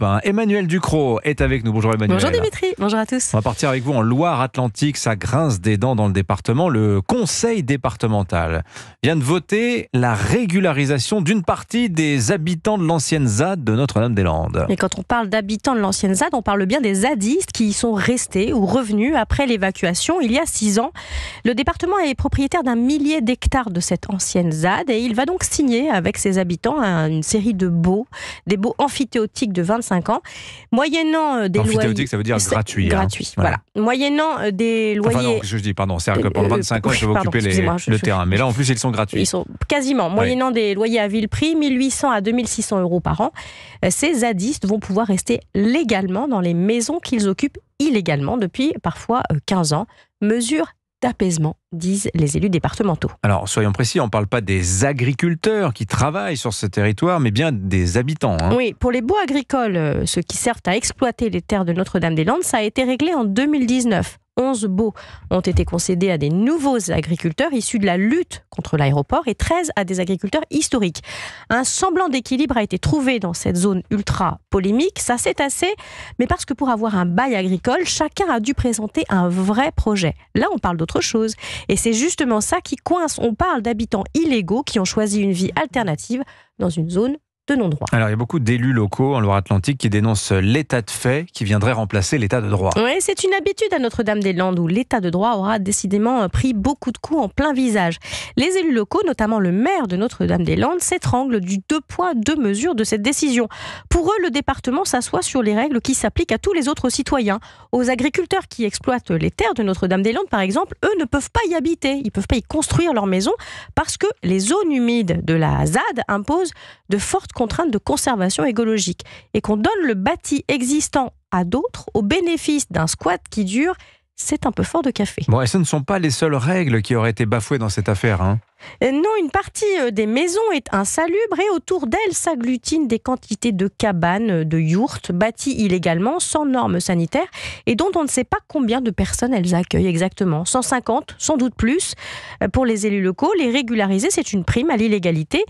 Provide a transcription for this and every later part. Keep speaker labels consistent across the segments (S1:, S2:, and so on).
S1: Europe 1. Emmanuel Ducrot est avec nous. Bonjour Emmanuel.
S2: Bonjour Dimitri, bonjour à tous.
S1: On va partir avec vous en Loire-Atlantique. Ça grince des dents dans le département. Le conseil départemental vient de voter la régularisation d'une partie des habitants de l'ancienne ZAD de Notre-Dame-des-Landes.
S2: Et quand on parle d'habitants de l'ancienne ZAD, on parle bien des zadistes qui y sont restés ou revenus après l'évacuation il y a 6 ans. Le département est propriétaire d'un millier d'hectares de cette ancienne ZAD et il va donc signer avec ses habitants une série de baux, des baux amphithéotiques de 25 ans, moyennant des loyers...
S1: Amphithéotique, ça veut dire gratuit.
S2: Gratuit, voilà. Moyennant des loyers...
S1: Enfin non, je dis, pardon, c'est-à-dire que pendant 25 ans, ils peuvent occuper le terrain. Mais là, en plus, ils sont gratuits.
S2: Ils sont quasiment, moyennant des loyers à vil prix, 1800 à 2600 euros par an. Ces zadistes vont pouvoir rester légalement dans les maisons qu'ils occupent illégalement depuis parfois 15 ans. Mesure d'apaisement, disent les élus départementaux.
S1: Alors, soyons précis, on ne parle pas des agriculteurs qui travaillent sur ce territoire, mais bien des habitants.
S2: Oui, pour les baux agricoles, ceux qui servent à exploiter les terres de Notre-Dame-des-Landes, ça a été réglé en 2019. 11 baux ont été concédés à des nouveaux agriculteurs issus de la lutte contre l'aéroport et 13 à des agriculteurs historiques. Un semblant d'équilibre a été trouvé dans cette zone ultra polémique. Ça s'est tassé, mais parce que pour avoir un bail agricole, chacun a dû présenter un vrai projet. Là, on parle d'autre chose. Et c'est justement ça qui coince. On parle d'habitants illégaux qui ont choisi une vie alternative dans une zone de non-droit.
S1: Alors, il y a beaucoup d'élus locaux en Loire-Atlantique qui dénoncent l'état de fait qui viendrait remplacer l'état de droit.
S2: Oui, c'est une habitude à Notre-Dame-des-Landes où l'état de droit aura décidément pris beaucoup de coups en plein visage. Les élus locaux, notamment le maire de Notre-Dame-des-Landes, s'étranglent du 2 poids 2 mesures de cette décision. Pour eux, le département s'assoit sur les règles qui s'appliquent à tous les autres citoyens. Aux agriculteurs qui exploitent les terres de Notre-Dame-des-Landes, par exemple, eux ne peuvent pas y habiter. Ils ne peuvent pas y construire leur maison parce que les zones humides de la ZAD imposent de fortes contraintes de conservation écologique et qu'on donne le bâti existant à d'autres au bénéfice d'un squat qui dure, c'est un peu fort de café.
S1: Bon, et ce ne sont pas les seules règles qui auraient été bafouées dans cette affaire.
S2: Non, une partie des maisons est insalubre et autour d'elles s'agglutinent des quantités de cabanes, de yourtes bâties illégalement, sans normes sanitaires et dont on ne sait pas combien de personnes elles accueillent exactement. 150, sans doute plus. Pour les élus locaux, les régulariser, c'est une prime à l'illégalité.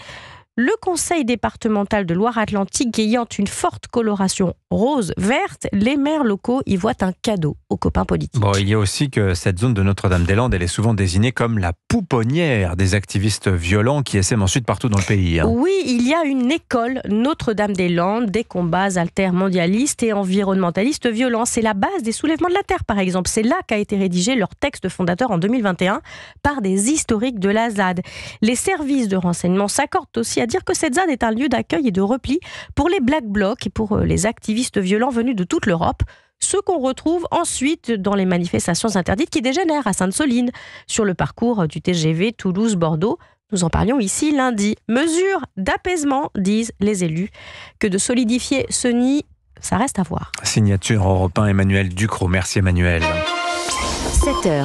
S2: Le conseil départemental de Loire-Atlantique ayant une forte coloration rose-verte, les maires locaux y voient un cadeau aux copains politiques.
S1: Bon, il y a aussi que cette zone de Notre-Dame-des-Landes, elle est souvent désignée comme la pouponnière des activistes violents qui essaiment ensuite partout dans le pays.
S2: Oui, il y a une école Notre-Dame-des-Landes des combats altermondialistes et environnementalistes violents. C'est la base des soulèvements de la terre, par exemple. C'est là qu'a été rédigé leur texte fondateur en 2021 par des historiques de la ZAD. Les services de renseignement s'accordent aussi à dire que cette ZAD est un lieu d'accueil et de repli pour les Black Blocs et pour les activistes violents venus de toute l'Europe. Ceux qu'on retrouve ensuite dans les manifestations interdites qui dégénèrent à Sainte-Soline, sur le parcours du TGV Toulouse-Bordeaux. Nous en parlions ici lundi. Mesure d'apaisement, disent les élus. Que de solidifier ce nid, ça reste à voir.
S1: Signature Europe 1, Emmanuel Ducrot. Merci Emmanuel.
S3: 7h.